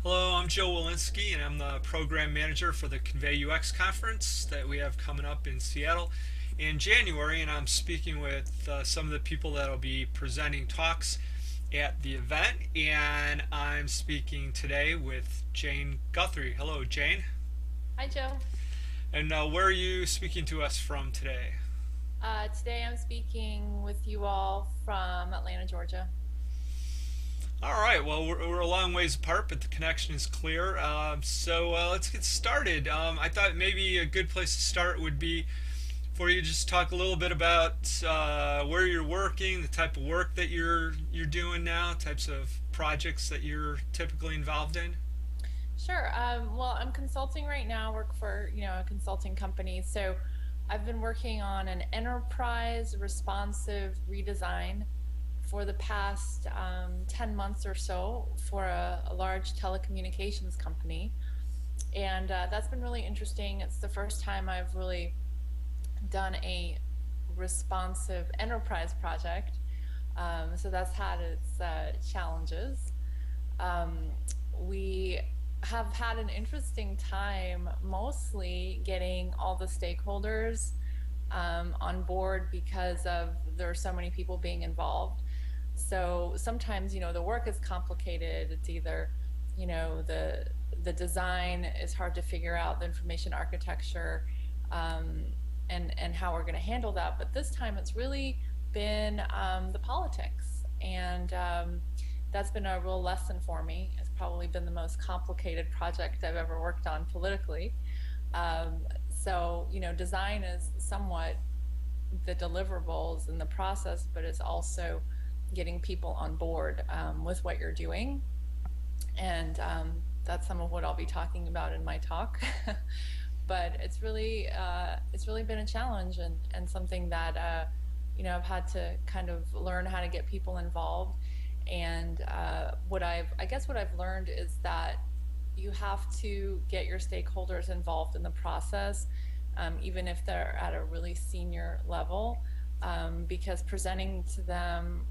Hello, I'm Joe Welinske, and I'm the program manager for the ConveyUX conference that we have coming up in Seattle in January. And I'm speaking with some of the people that will be presenting talks at the event. And I'm speaking today with Jane Guthrie. Hello, Jane. Hi, Joe. And where are you speaking to us from today? Today I'm speaking with you all from Atlanta, Georgia. All right, well, we're a long ways apart, but the connection is clear. So let's get started. I thought maybe a good place to start would be for you to just talk a little bit about where you're working, the type of work that you're doing now, types of projects that you're typically involved in. Sure. Well, I'm consulting right now, work for, a consulting company. So I've been working on an enterprise responsive redesign for the past 10 months or so for a large telecommunications company. And that's been really interesting. It's the first time I've really done a responsive enterprise project. So that's had its challenges. Um, we have had an interesting time mostly getting all the stakeholders on board because of there are so many people being involved. So sometimes, the work is complicated. It's either, the design is hard to figure out, the information architecture, um, and how we're going to handle that. But this time, it's really been the politics, and that's been a real lesson for me. It's probably been the most complicated project I've ever worked on politically. So, design is somewhat the deliverables and the process, but it's also getting people on board with what you're doing. And that's some of what I'll be talking about in my talk. But it's really been a challenge and something that I've had to kind of learn how to get people involved. And what I've learned is that you have to get your stakeholders involved in the process, even if they're at a really senior level, because presenting to them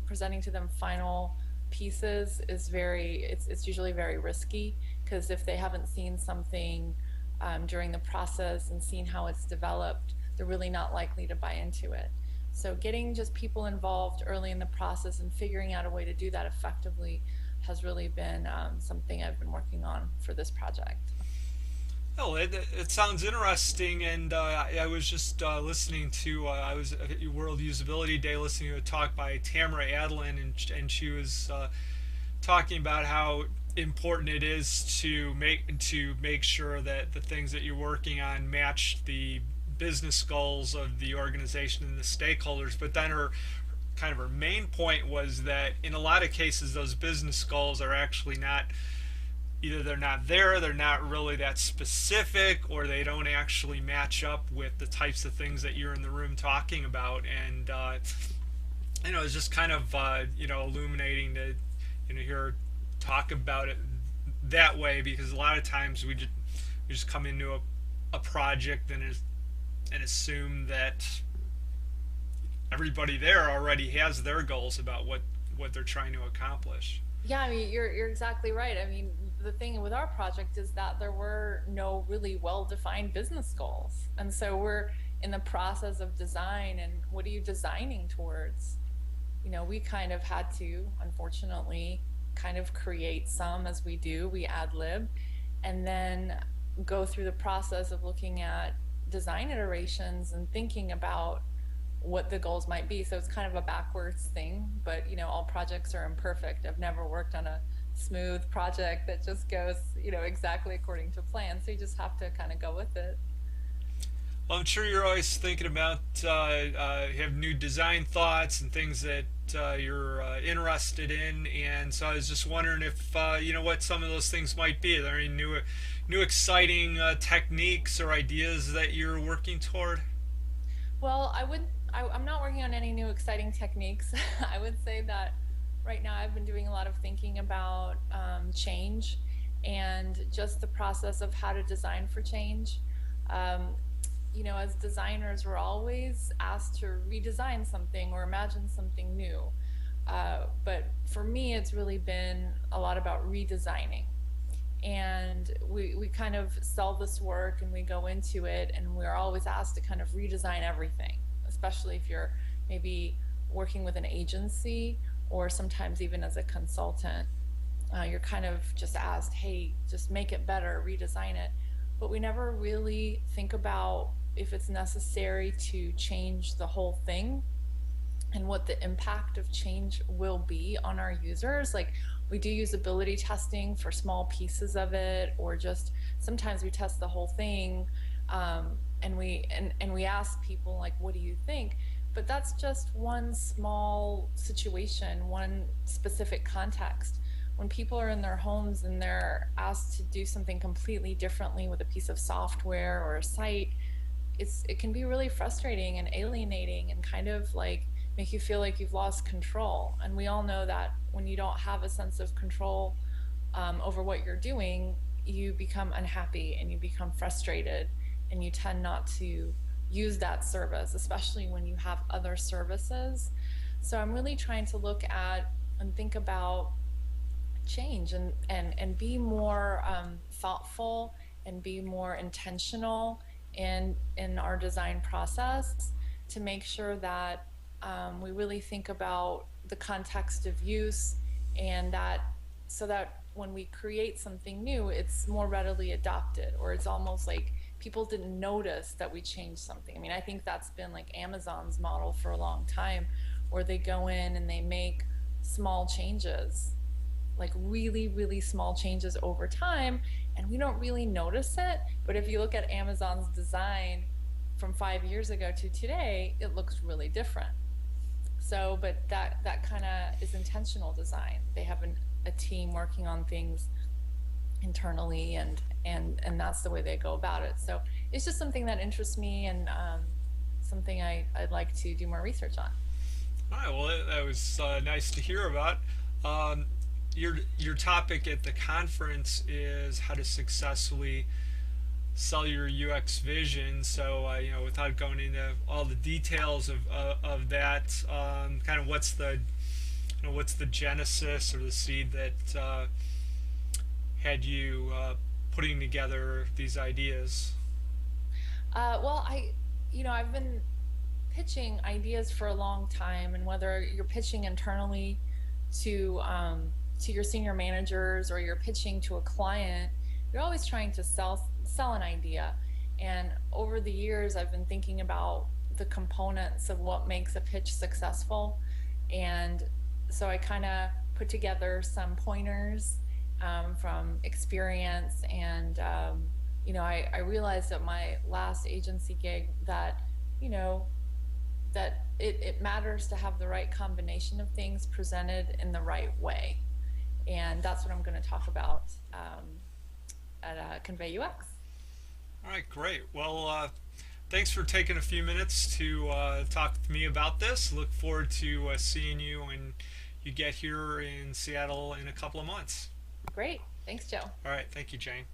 final pieces is it's usually very risky, because if they haven't seen something during the process and seen how it's developed, they're really not likely to buy into it. So getting just people involved early in the process and figuring out a way to do that effectively has really been something I've been working on for this project. Oh, it sounds interesting, and I was just listening to I was at World Usability Day listening to a talk by Tamara Adlin, and she was talking about how important it is to make sure that the things that you're working on match the business goals of the organization and the stakeholders. But then her main point was that in a lot of cases those business goals are actually not, either they're not there, they're not really that specific, or they don't actually match up with the types of things that you're in the room talking about. And it's just kind of illuminating to hear talk about it that way, because a lot of times we just come into a project and assume that everybody there already has their goals about what they're trying to accomplish. Yeah, I mean, you're exactly right. I mean, the thing with our project is that there were no really well-defined business goals. And so we're in the process of design, and what are you designing towards? We kind of had to, unfortunately, kind of create some as we do. We ad lib, and then go through the process of looking at design iterations and thinking about what the goals might be. So it's kind of a backwards thing, but all projects are imperfect. I've never worked on a smooth project that just goes, exactly according to plan. So you just have to kind of go with it. Well, I'm sure you're always thinking about you have new design thoughts and things that you're interested in, and so I was just wondering if what some of those things might be. Are there any new exciting techniques or ideas that you're working toward? Well, I'm not working on any new exciting techniques. I would say that right now I've been doing a lot of thinking about change and just the process of how to design for change. Um, as designers, we're always asked to redesign something or imagine something new. But for me, it's really been a lot about redesigning. and we kind of sell this work and we go into it, and we're always asked to kind of redesign everything, especially if you're maybe working with an agency or sometimes even as a consultant. You're kind of just asked, hey, just make it better, redesign it. But we never really think about if it's necessary to change the whole thing and what the impact of change will be on our users. Like, we do usability testing for small pieces of it, or just sometimes we test the whole thing, and we ask people like, what do you think? But that's just one small situation, one specific context. When people are in their homes and they're asked to do something completely differently with a piece of software or a site, it can be really frustrating and alienating and kind of like make you feel like you've lost control. And we all know that when you don't have a sense of control over what you're doing, you become unhappy and you become frustrated, and you tend not to use that service, especially when you have other services. So I'm really trying to look at and think about change, and be more thoughtful and be more intentional in our design process, to make sure that we really think about the context of use, and that so that when we create something new, it's more readily adopted, or it's almost like people didn't notice that we changed something. I mean, I think that's been like Amazon's model for a long time, where they go in and they make small changes, like really, really small changes over time, and we don't really notice it. But if you look at Amazon's design from 5 years ago to today, it looks really different. So, but that kind of is intentional design. They have a team working on things internally, and that's the way they go about it. So it's just something that interests me, and something I'd like to do more research on. All right, well, that was nice to hear about. Um, your topic at the conference is how to successfully sell your UX vision. So, without going into all the details of that, kind of what's the genesis or the seed that had you putting together these ideas? Well, I've been pitching ideas for a long time, and whether you're pitching internally to your senior managers, or you're pitching to a client, you're always trying to sell an idea. And over the years, I've been thinking about the components of what makes a pitch successful, and so I kind of put together some pointers from experience, and I realized at my last agency gig that you know that it matters to have the right combination of things presented in the right way, and that's what I'm going to talk about at ConveyUX. All right, great. Well, thanks for taking a few minutes to talk with me about this. Look forward to seeing you when you get here in Seattle in a couple of months. Great, thanks, Joe. All right, thank you, Jane.